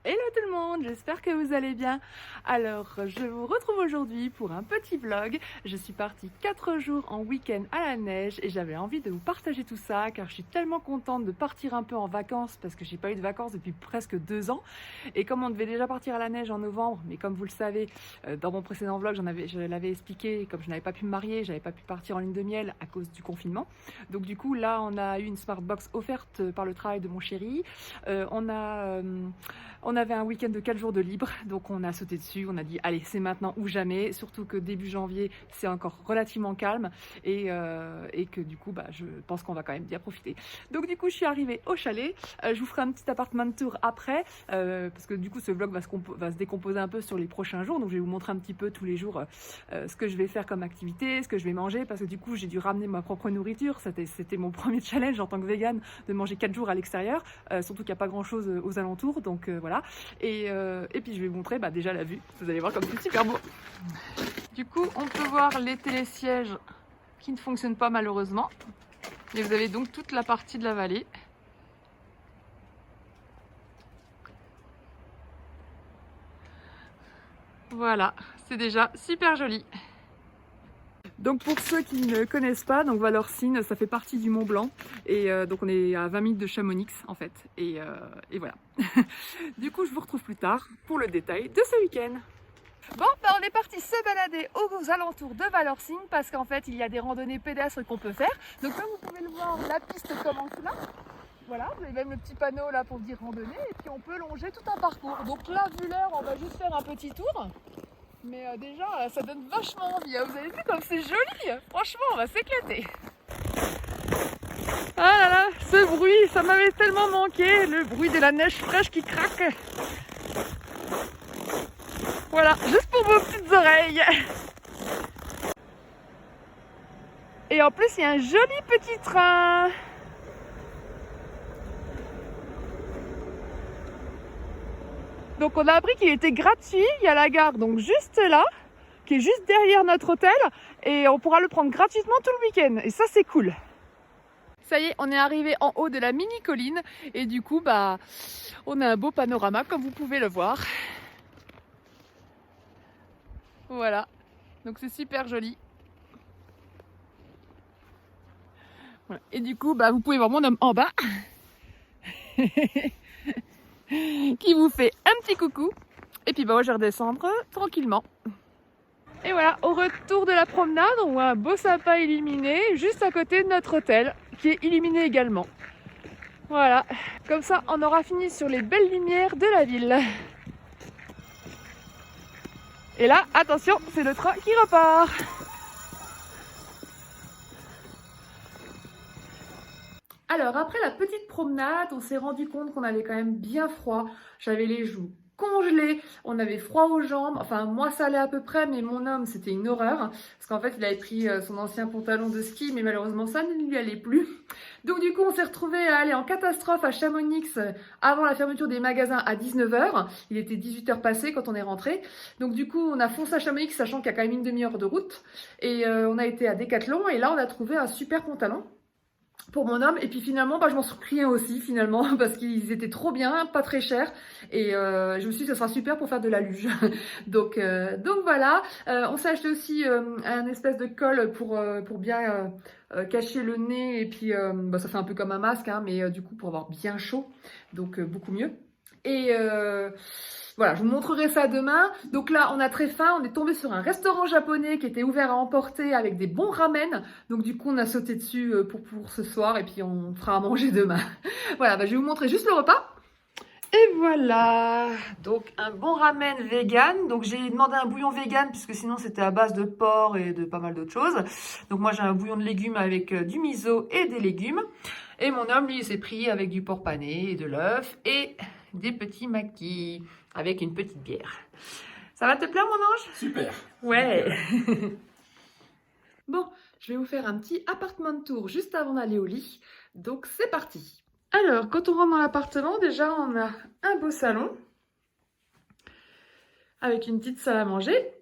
Hello tout le monde, j'espère que vous allez bien. Alors, je vous retrouve aujourd'hui pour un petit vlog. Je suis partie 4 jours en week-end à la neige et j'avais envie de vous partager tout ça car je suis tellement contente de partir un peu en vacances parce que j'ai pas eu de vacances depuis presque 2 ans. Et comme on devait déjà partir à la neige en novembre, mais comme vous le savez, dans mon précédent vlog, je l'avais expliqué, comme je n'avais pas pu me marier, j'avais pas pu partir en lune de miel à cause du confinement. Donc du coup, là, on a eu une Smartbox offerte par le travail de mon chéri. On avait un week-end de 4 jours de libre, donc on a sauté dessus, on a dit allez c'est maintenant ou jamais, surtout que début janvier c'est encore relativement calme et que du coup je pense qu'on va quand même bien profiter. Donc du coup je suis arrivée au chalet, je vous ferai un petit appartement tour après, parce que du coup ce vlog va se décomposer un peu sur les prochains jours, donc je vais vous montrer un petit peu tous les jours ce que je vais faire comme activité, ce que je vais manger, parce que du coup j'ai dû ramener ma propre nourriture, c'était mon premier challenge en tant que végane de manger 4 jours à l'extérieur, surtout qu'il n'y a pas grand chose aux alentours, donc voilà. Et puis je vais vous montrer déjà la vue, vous allez voir comme c'est super beau. Du coup on peut voir les télésièges qui ne fonctionnent pas malheureusement, et vous avez donc toute la partie de la vallée. Voilà, c'est déjà super joli. Donc pour ceux qui ne connaissent pas, donc Valorcine, ça fait partie du Mont Blanc et donc on est à 20 minutes de Chamonix en fait et voilà. Du coup je vous retrouve plus tard pour le détail de ce week-end. Bon, on est parti se balader aux alentours de Valorcine parce qu'en fait il y a des randonnées pédestres qu'on peut faire. Donc comme vous pouvez le voir, la piste commence là. Voilà, vous avez même le petit panneau là pour dire randonnée et puis on peut longer tout un parcours. Donc là, vu l'heure, on va juste faire un petit tour. Mais déjà, ça donne vachement envie. Vous avez vu comme c'est joli. Franchement, on va s'éclater. Ah là là, ce bruit, ça m'avait tellement manqué. Le bruit de la neige fraîche qui craque. Voilà, juste pour vos petites oreilles. Et en plus, il y a un joli petit train. Donc on a appris qu'il était gratuit, il y a la gare donc juste là, qui est juste derrière notre hôtel, et on pourra le prendre gratuitement tout le week-end, et ça c'est cool. Ça y est, on est arrivé en haut de la mini colline, et du coup on a un beau panorama comme vous pouvez le voir. Voilà, donc c'est super joli. Voilà. Et du coup vous pouvez voir mon homme en bas. Qui vous fait un petit coucou. Et puis moi je vais redescendre tranquillement. Et voilà, au retour de la promenade, on voit un beau sapin illuminé juste à côté de notre hôtel, qui est illuminé également. Voilà, comme ça on aura fini sur les belles lumières de la ville. Et là, attention, c'est le train qui repart. Alors après la petite promenade, on s'est rendu compte qu'on avait quand même bien froid. J'avais les joues congelées, on avait froid aux jambes. Enfin moi ça allait à peu près, mais mon homme c'était une horreur. Parce qu'en fait il avait pris son ancien pantalon de ski, mais malheureusement ça ne lui allait plus. Donc du coup on s'est retrouvé à aller en catastrophe à Chamonix avant la fermeture des magasins à 19 h. Il était 18 h passées quand on est rentré. Donc du coup on a foncé à Chamonix sachant qu'il y a quand même une demi-heure de route. Et on a été à Decathlon et là on a trouvé un super pantalon pour mon homme, et puis finalement je m'en suis pris un aussi finalement parce qu'ils étaient trop bien, pas très chers, et je me suis dit ça sera super pour faire de la luge. donc voilà, on s'est acheté aussi un espèce de col pour bien cacher le nez, et puis ça fait un peu comme un masque mais du coup pour avoir bien chaud, donc beaucoup mieux. Et voilà, je vous montrerai ça demain. Donc là, on a très faim. On est tombé sur un restaurant japonais qui était ouvert à emporter avec des bons ramen. Donc du coup, on a sauté dessus pour ce soir, et puis on fera à manger demain. Voilà, je vais vous montrer juste le repas. Et voilà, donc un bon ramen vegan. Donc j'ai demandé un bouillon vegan puisque sinon c'était à base de porc et de pas mal d'autres choses. Donc moi j'ai un bouillon de légumes avec du miso et des légumes. Et mon homme lui s'est pris avec du porc pané et de l'œuf et des petits maquis avec une petite bière. Ça va te plaire, mon ange? Super. Ouais. Bon, je vais vous faire un petit appartement tour juste avant d'aller au lit. Donc, c'est parti. Alors, quand on rentre dans l'appartement, déjà, on a un beau salon avec une petite salle à manger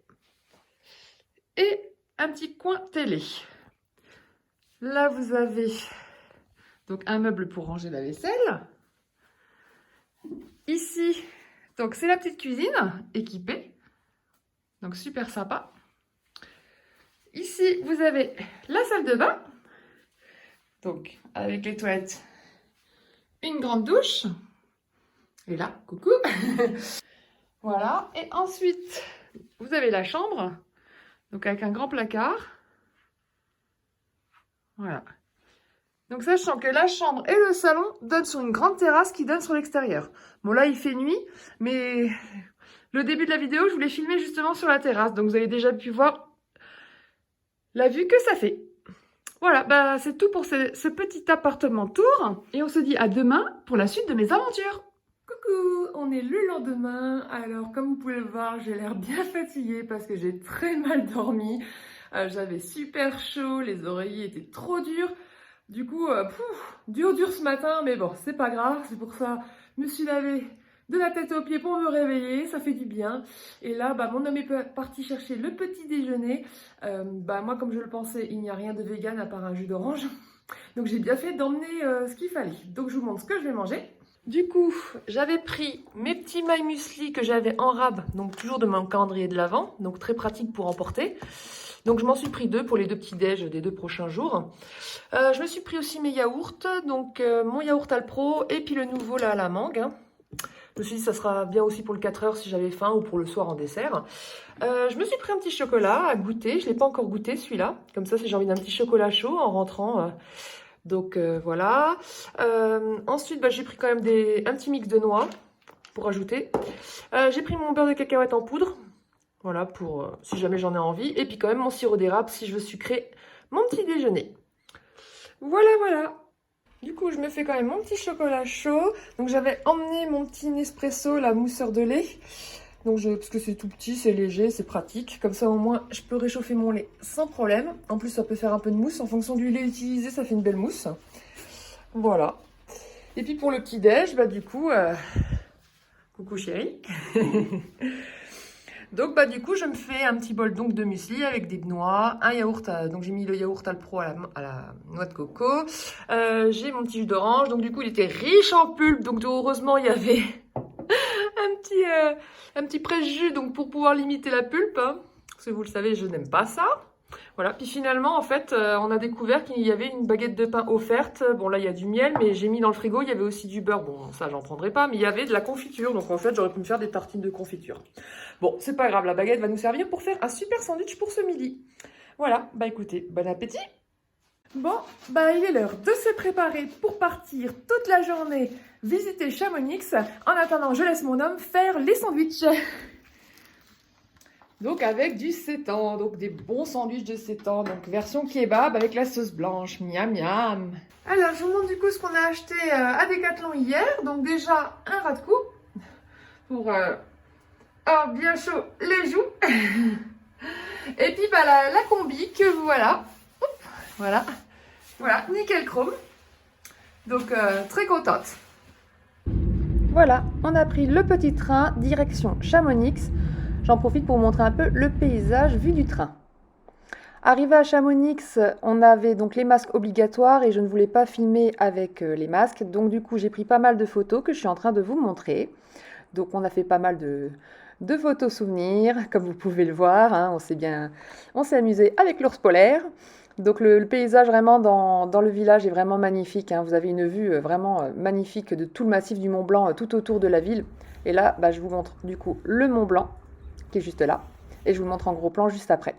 et un petit coin télé. Là, vous avez donc un meuble pour ranger la vaisselle. Ici, donc c'est la petite cuisine équipée. Donc super sympa. Ici, vous avez la salle de bain. Donc avec les toilettes, une grande douche. Et là, coucou. Voilà. Et ensuite, vous avez la chambre. Donc avec un grand placard. Voilà. Donc sachant que la chambre et le salon donnent sur une grande terrasse qui donne sur l'extérieur. Bon là il fait nuit, mais le début de la vidéo je voulais filmer justement sur la terrasse. Donc vous avez déjà pu voir la vue que ça fait. Voilà, bah c'est tout pour ce petit appartement tour. Et on se dit à demain pour la suite de mes aventures. Coucou, on est le lendemain. Alors comme vous pouvez le voir, j'ai l'air bien fatiguée parce que j'ai très mal dormi. J'avais super chaud, les oreillers étaient trop durs. Du coup, dur ce matin, mais bon, c'est pas grave, c'est pour ça, je me suis lavé de la tête aux pieds pour me réveiller, ça fait du bien. Et là, bah, mon homme est parti chercher le petit déjeuner. Moi, comme je le pensais, il n'y a rien de vegan à part un jus d'orange. Donc j'ai bien fait d'emmener ce qu'il fallait. Donc je vous montre ce que je vais manger. Du coup, j'avais pris mes petits mailles muesli que j'avais en rab, donc toujours de mon calendrier de l'Avent, donc très pratique pour emporter. Donc je m'en suis pris 2 pour les 2 petits déj des 2 prochains jours. Je me suis pris aussi mes yaourts, donc mon yaourt Alpro et puis le nouveau là à la mangue. Je me suis dit ça sera bien aussi pour le 4 heures si j'avais faim ou pour le soir en dessert. Je me suis pris un petit chocolat à goûter, je ne l'ai pas encore goûté celui-là. Comme ça si j'ai envie d'un petit chocolat chaud en rentrant. Voilà. Ensuite j'ai pris quand même un petit mix de noix pour ajouter. J'ai pris mon beurre de cacahuète en poudre. Voilà, pour si jamais j'en ai envie. Et puis quand même mon sirop d'érable si je veux sucrer mon petit déjeuner. Voilà. Du coup, je me fais quand même mon petit chocolat chaud. Donc j'avais emmené mon petit Nespresso, la mousseur de lait. Donc parce que c'est tout petit, c'est léger, c'est pratique. Comme ça au moins, je peux réchauffer mon lait sans problème. En plus, ça peut faire un peu de mousse. En fonction du lait utilisé, ça fait une belle mousse. Voilà. Et puis pour le petit déj, du coup... Coucou chérie. Donc du coup je me fais un petit bol donc de muesli avec des noix, un yaourt, donc j'ai mis le yaourt Alpro à la noix de coco, j'ai mon petit jus d'orange, donc du coup il était riche en pulpe, donc heureusement il y avait un petit presse-jus donc pour pouvoir limiter la pulpe, hein, parce que vous le savez je n'aime pas ça. Voilà, puis finalement en fait on a découvert qu'il y avait une baguette de pain offerte. Bon là il y a du miel mais j'ai mis dans le frigo, il y avait aussi du beurre, bon ça j'en prendrai pas, mais il y avait de la confiture, donc en fait j'aurais pu me faire des tartines de confiture. Bon c'est pas grave, la baguette va nous servir pour faire un super sandwich pour ce midi. Voilà, écoutez, bon appétit. Bon, il est l'heure de se préparer pour partir toute la journée visiter Chamonix. En attendant je laisse mon homme faire les sandwichs. Donc avec du sétan, donc des bons sandwichs de sétan, donc version kebab avec la sauce blanche, miam miam. Alors je vous montre du coup ce qu'on a acheté à Decathlon hier. Donc déjà un ras de cou pour bien chaud les joues. Et puis la combi que voilà. Voilà, nickel chrome. Donc très contente. Voilà, on a pris le petit train direction Chamonix. J'en profite pour vous montrer un peu le paysage vu du train. Arrivé à Chamonix, on avait donc les masques obligatoires et je ne voulais pas filmer avec les masques. Donc du coup, j'ai pris pas mal de photos que je suis en train de vous montrer. Donc on a fait pas mal de photos souvenirs, comme vous pouvez le voir. Hein, on s'est amusé avec l'ours polaire. Donc le paysage vraiment dans le village est vraiment magnifique. Hein. Vous avez une vue vraiment magnifique de tout le massif du Mont Blanc tout autour de la ville. Et là, je vous montre du coup le Mont Blanc qui est juste là. Et je vous le montre en gros plan juste après.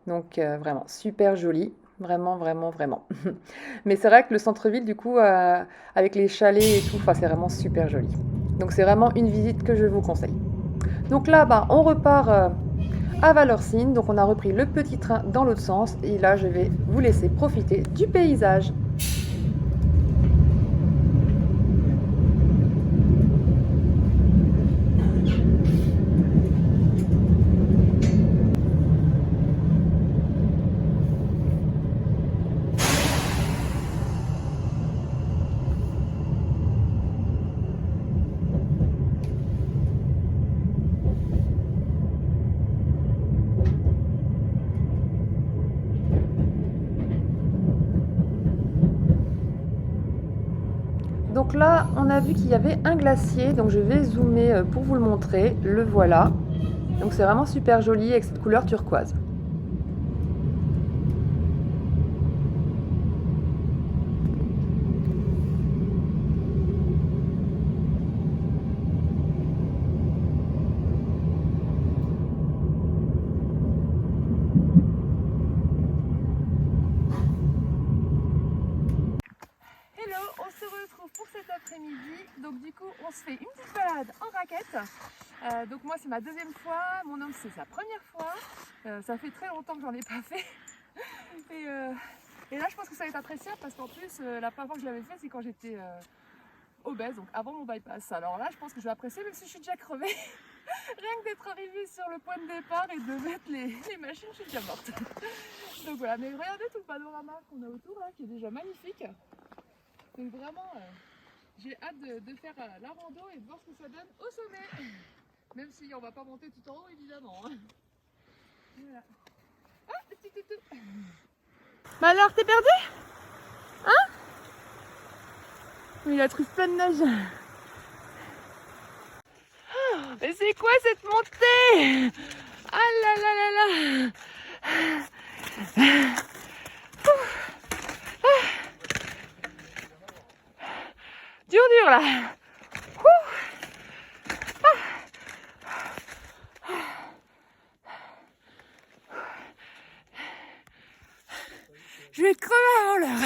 Donc vraiment super joli. Vraiment. Mais c'est vrai que le centre-ville du coup, avec les chalets et tout, c'est vraiment super joli. Donc c'est vraiment une visite que je vous conseille. Donc là, on repart à Valorcine. Donc on a repris le petit train dans l'autre sens. Et là, je vais vous laisser profiter du paysage. Donc là, on a vu qu'il y avait un glacier, donc je vais zoomer pour vous le montrer. Le voilà. Donc c'est vraiment super joli avec cette couleur turquoise. Hello, on se retrouve pour cet après-midi. Donc du coup, on se fait une petite balade en raquette. Donc moi, c'est ma deuxième fois. Mon homme, c'est sa première fois. Ça fait très longtemps que j'en ai pas fait. Et là, je pense que ça va être appréciable parce qu'en plus, la première fois que je l'avais fait, c'est quand j'étais obèse, donc avant mon bypass. Alors là, je pense que je vais apprécier, même si je suis déjà crevée. Rien que d'être arrivée sur le point de départ et de mettre les machines, je suis déjà morte. Donc voilà, mais regardez tout le panorama qu'on a autour là, qui est déjà magnifique. Donc vraiment, j'ai hâte de faire la rando et de voir ce que ça donne au sommet. Même si on va pas monter tout en haut, évidemment. Voilà. Ah, petit toutou. Bah alors, t'es perdu? Hein? Il a trouvé plein de neige. Oh, mais c'est quoi cette montée? Ah là là là là. Dur dur là. Je vais crever avant l'heure.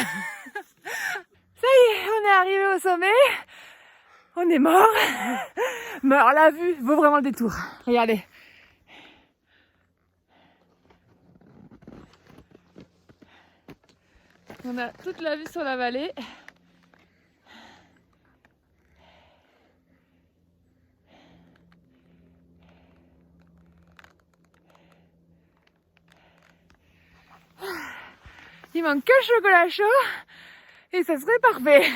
Ça y est, on est arrivé au sommet. On est mort. Mort, la vue vaut vraiment le détour. Regardez. On a toute la vue sur la vallée. Il manque que le chocolat chaud et ça serait parfait.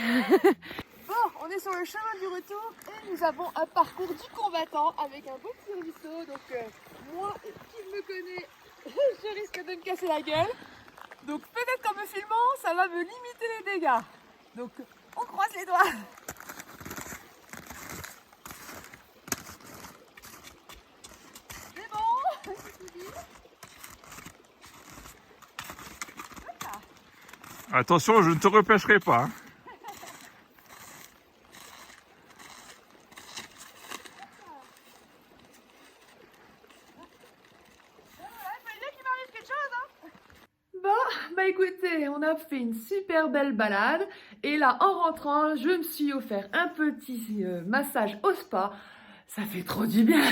Bon, on est sur le chemin du retour et nous avons un parcours du combattant avec un beau petit ruisseau. Donc moi, qui me connaît, je risque de me casser la gueule. Donc peut-être qu'en me filmant, ça va me limiter les dégâts. Donc on croise les doigts. C'est bon, c'est tout dit. Attention, je ne te repêcherai pas. Bon, bah écoutez, on a fait une super belle balade et là en rentrant, je me suis offert un petit massage au spa. Ça fait trop du bien.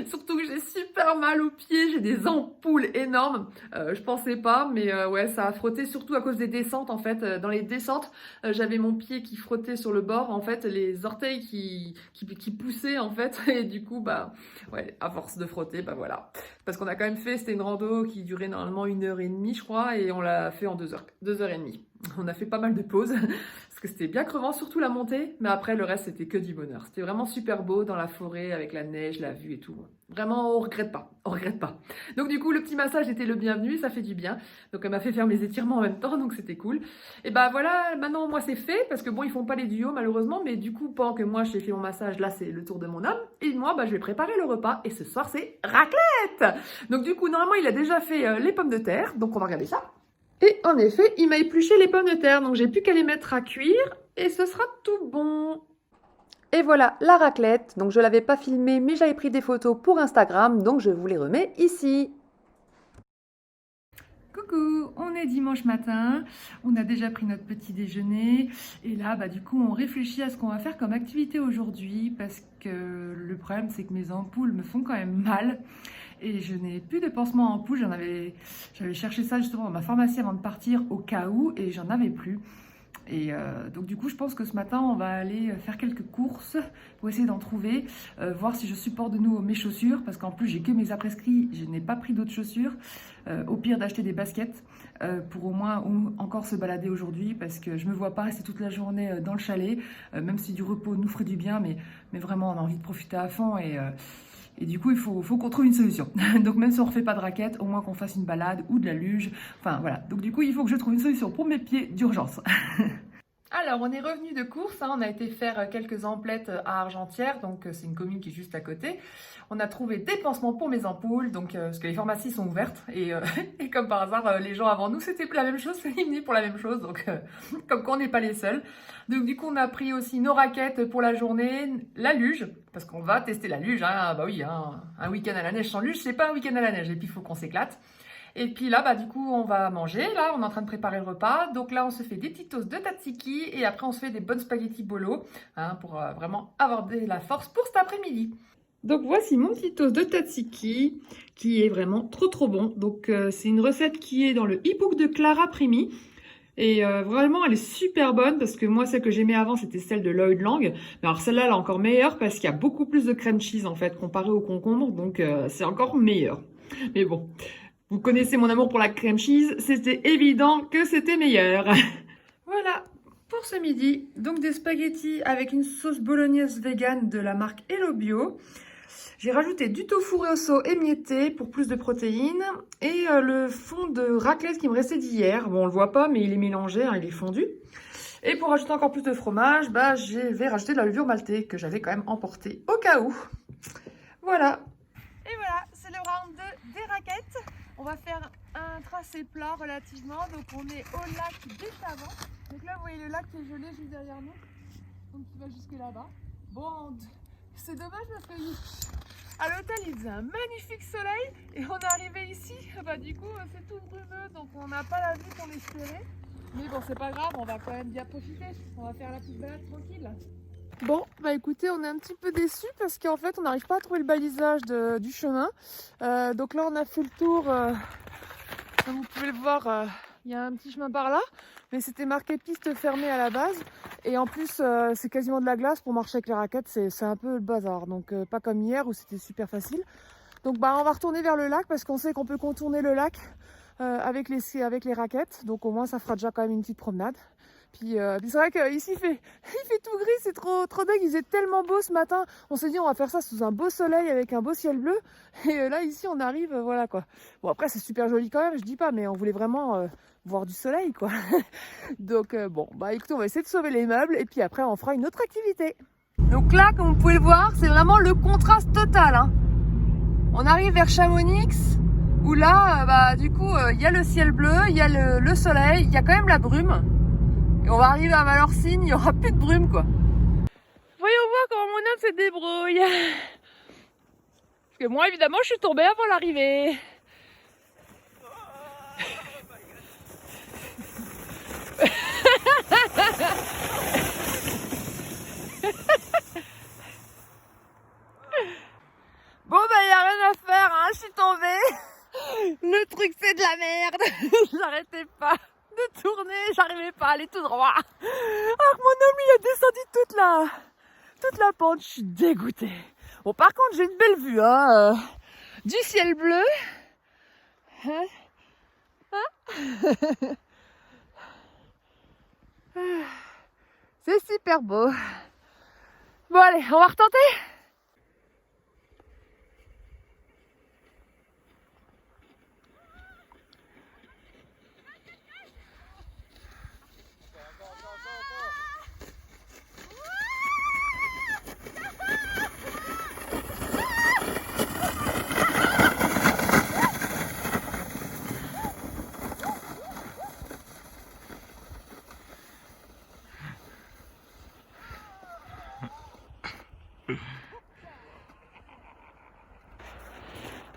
Surtout que j'ai super mal aux pieds, j'ai des ampoules énormes. Je pensais pas, mais ouais, ça a frotté surtout à cause des descentes en fait. Dans les descentes, j'avais mon pied qui frottait sur le bord, en fait, les orteils qui poussaient en fait. Et du coup, bah ouais, à force de frotter, bah voilà. Parce qu'on a quand même fait, c'était une rando qui durait normalement 1h30, je crois, et on l'a fait en 2h, 2h30. On a fait pas mal de pauses parce que c'était bien crevant, surtout la montée, mais après le reste c'était que du bonheur. C'était vraiment super beau dans la forêt avec la neige, la vue et tout. Vraiment, on regrette pas, on regrette pas. Donc du coup, le petit massage était le bienvenu, ça fait du bien. Donc elle m'a fait faire mes étirements en même temps, donc c'était cool. Et bah voilà, maintenant moi c'est fait, parce que bon, ils font pas les duos malheureusement, mais du coup, pendant que moi j'ai fait mon massage, là c'est le tour de mon homme, et moi bah je vais préparer le repas, et ce soir c'est raclette. Donc du coup, normalement il a déjà fait les pommes de terre, donc on va regarder ça. Et en effet, il m'a épluché les pommes de terre, donc j'ai plus qu'à les mettre à cuire, et ce sera tout bon. Et voilà la raclette, donc je l'avais pas filmée mais j'avais pris des photos pour Instagram, donc je vous les remets ici. Coucou, on est dimanche matin, on a déjà pris notre petit déjeuner et là bah du coup on réfléchit à ce qu'on va faire comme activité aujourd'hui parce que le problème c'est que mes ampoules me font quand même mal et je n'ai plus de pansement en ampoules, j'avais cherché ça justement dans ma pharmacie avant de partir au cas où et j'en avais plus. Et donc du coup je pense que ce matin on va aller faire quelques courses pour essayer d'en trouver, voir si je supporte de nouveau mes chaussures parce qu'en plus j'ai que mes après-ski, je n'ai pas pris d'autres chaussures, au pire d'acheter des baskets pour au moins encore se balader aujourd'hui parce que je me vois pas rester toute la journée dans le chalet, même si du repos nous ferait du bien mais vraiment on a envie de profiter à fond et du coup, il faut qu'on trouve une solution. Donc même si on ne refait pas de raquettes, au moins qu'on fasse une balade ou de la luge. Enfin voilà. Donc du coup, il faut que je trouve une solution pour mes pieds d'urgence. Alors, on est revenu de course, hein, on a été faire quelques emplettes à Argentière, donc c'est une commune qui est juste à côté. On a trouvé des pansements pour mes ampoules, donc parce que les pharmacies sont ouvertes et, et comme par hasard, les gens avant nous c'était la même chose, ils venaient pour la même chose, donc comme quoi on n'est pas les seuls. Donc du coup, on a pris aussi nos raquettes pour la journée, la luge, parce qu'on va tester la luge, hein, bah oui, hein, un week-end à la neige sans luge, c'est pas un week-end à la neige, et puis il faut qu'on s'éclate. Et puis là, bah, du coup, on va manger. Là, on est en train de préparer le repas. Donc là, on se fait des petites toasts de tzatziki et après, on se fait des bonnes spaghettis bolo, hein, pour vraiment avoir de la force pour cet après-midi. Donc voici mon petit toast de tzatziki qui est vraiment trop bon. Donc c'est une recette qui est dans le e-book de Clara Primi. Et vraiment, elle est super bonne parce que moi, celle que j'aimais avant, c'était celle de Lloyd Lang. Mais alors celle-là, elle est encore meilleure parce qu'il y a beaucoup plus de crème cheese en fait comparé au concombre. Donc c'est encore meilleur. Mais bon, vous connaissez mon amour pour la crème cheese. C'était évident que c'était meilleur. Voilà pour ce midi. Donc des spaghettis avec une sauce bolognaise vegan de la marque Hello Bio. J'ai rajouté du tofu rosso émietté pour plus de protéines et le fond de raclette qui me restait d'hier. Bon, on le voit pas, mais il est mélangé, hein, il est fondu. Et pour rajouter encore plus de fromage, bah, je vais rajouter de la levure maltée que j'avais quand même emportée au cas où. Voilà. Et voilà, c'est le round 2 des raquettes. On va faire un tracé plat relativement. Donc on est au lac juste avant. Donc là, vous voyez le lac qui est gelé juste derrière nous. Donc il va jusque là-bas. Bon, c'est dommage parce que à l'hôtel, il faisait un magnifique soleil et on est arrivé ici, bah du coup c'est tout brumeux donc on n'a pas la vue qu'on espérait. Mais bon, c'est pas grave, on va quand même bien profiter. On va faire la petite balade tranquille. Bon, bah écoutez, on est un petit peu déçus parce qu'en fait on n'arrive pas à trouver le balisage du chemin. Donc là on a fait le tour, comme vous pouvez le voir, il y a un petit chemin par là. Mais c'était marqué piste fermée à la base. Et en plus, c'est quasiment de la glace pour marcher avec les raquettes. C'est un peu le bazar. Donc, pas comme hier où c'était super facile. Donc, bah, on va retourner vers le lac parce qu'on sait qu'on peut contourner le lac avec les raquettes. Donc, au moins, ça fera déjà quand même une petite promenade. Puis c'est vrai qu'ici, il fait tout gris. C'est trop dingue. Il faisait tellement beau ce matin. On s'est dit, on va faire ça sous un beau soleil avec un beau ciel bleu. Et là, ici, on arrive, voilà quoi. Bon, après, c'est super joli quand même, je dis pas. Mais on voulait vraiment voir du soleil, quoi. Donc bon, bah écoutez, on va essayer de sauver les meubles et puis après on fera une autre activité. Donc là, comme vous pouvez le voir, c'est vraiment le contraste total, hein. On arrive vers Chamonix où là, bah du coup, il y a le ciel bleu, il y a le soleil, il y a quand même la brume. Et on va arriver à Malorcine, il n'y aura plus de brume, quoi. Voyons voir comment mon homme se débrouille. Parce que moi, évidemment, je suis tombée avant l'arrivée. Bon bah y a rien à faire, hein, je suis tombée. Le truc c'est de la merde. J'arrêtais pas de tourner, j'arrivais pas à aller tout droit. Alors que mon homme il a descendu toute la pente, je suis dégoûtée. Bon par contre j'ai une belle vue, hein, du ciel bleu. Hein, hein. C'est super beau. Bon allez, on va retenter.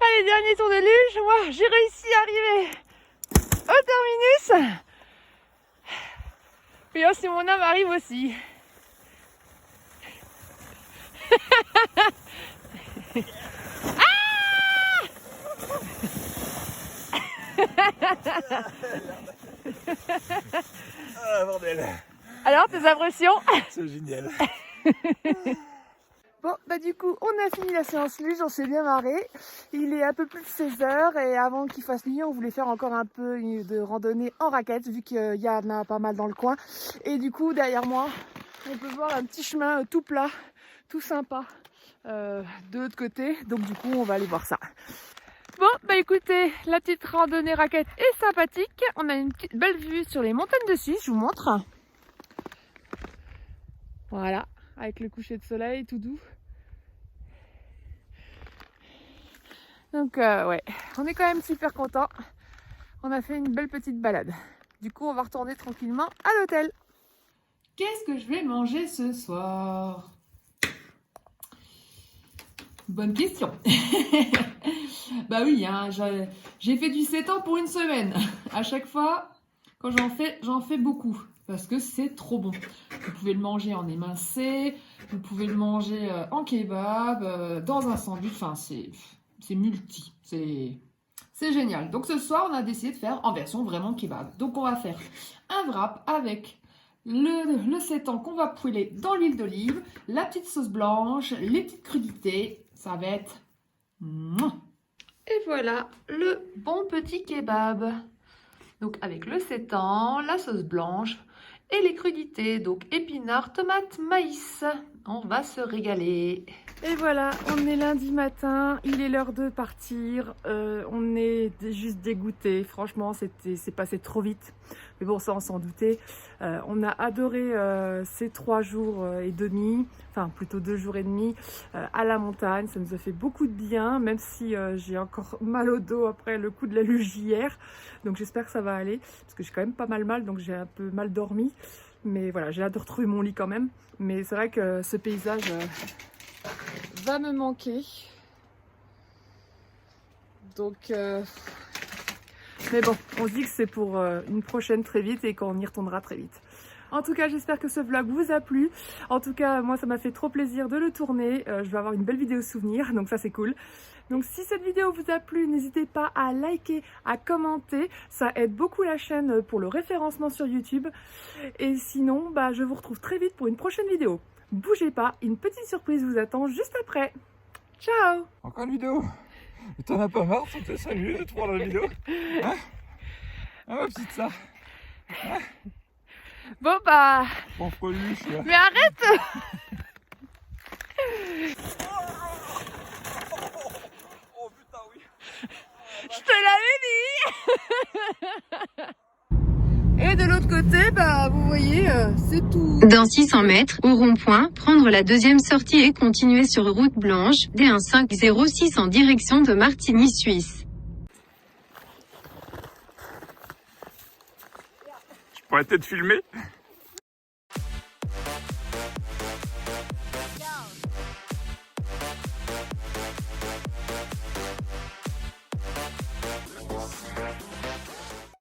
Allez, dernier tour de luge, moi j'ai réussi à arriver au terminus. Et aussi mon homme arrive aussi. Ah, bordel. Alors, tes impressions? C'est génial. Bon, bah du coup, on a fini la séance luge, on s'est bien marré. Il est un peu plus de 16h et avant qu'il fasse nuit, on voulait faire encore un peu de randonnée en raquettes vu qu'il y en a pas mal dans le coin. Et du coup, derrière moi, on peut voir un petit chemin tout plat, tout sympa de l'autre côté. Donc du coup, on va aller voir ça. Bon, bah écoutez, la petite randonnée raquette est sympathique. On a une petite belle vue sur les montagnes de Suisse, je vous montre. Voilà, avec le coucher de soleil tout doux. Donc ouais, on est quand même super contents. On a fait une belle petite balade. Du coup, on va retourner tranquillement à l'hôtel. Qu'est-ce que je vais manger ce soir? Bonne question. Bah oui, hein, j'ai fait du sétan pour une semaine. À chaque fois, quand j'en fais beaucoup. Parce que c'est trop bon. Vous pouvez le manger en émincé, vous pouvez le manger en kebab, dans un sandwich. Enfin, c'est multi. C'est génial. Donc ce soir, on a décidé de faire en version vraiment kebab. Donc on va faire un wrap avec le sétan qu'on va pouler dans l'huile d'olive, la petite sauce blanche, les petites crudités. Ça va être... Et voilà le bon petit kebab. Donc avec le sétan, la sauce blanche et les crudités. Donc épinards, tomates, maïs. On va se régaler. Et voilà, on est lundi matin, il est l'heure de partir. On est juste dégoûtés. Franchement, c'est passé trop vite. Mais bon, ça on s'en doutait. On a adoré ces 3 jours et demi, enfin plutôt 2 jours et demi à la montagne. Ça nous a fait beaucoup de bien, même si j'ai encore mal au dos après le coup de la luge hier. Donc j'espère que ça va aller, parce que j'ai quand même pas mal, donc j'ai un peu mal dormi. Mais voilà, j'ai hâte de retrouver mon lit quand même. Mais c'est vrai que ce paysage va me manquer. Donc, mais bon, on se dit que c'est pour une prochaine très vite et qu'on y retournera très vite. En tout cas, j'espère que ce vlog vous a plu. En tout cas, moi, ça m'a fait trop plaisir de le tourner. Je vais avoir une belle vidéo souvenir, donc ça, c'est cool. Donc, si cette vidéo vous a plu, n'hésitez pas à liker, à commenter. Ça aide beaucoup la chaîne pour le référencement sur YouTube. Et sinon, bah, je vous retrouve très vite pour une prochaine vidéo. Bougez pas, une petite surprise vous attend juste après. Ciao! Encore une vidéo? T'en as pas marre, ça fait 5 minutes de te prendre la vidéo? Hein? Ah ma petite ça? Hein? Bon bah... Bon, Coluche, là. Mais arrête! Oh putain, oui! Je te l'avais dit! Et de l'autre côté, bah vous voyez, c'est tout. Dans 600 mètres, au rond-point, prendre la deuxième sortie et continuer sur route blanche, D1506 en direction de Martigny, Suisse. Je pourrais peut-être filmer?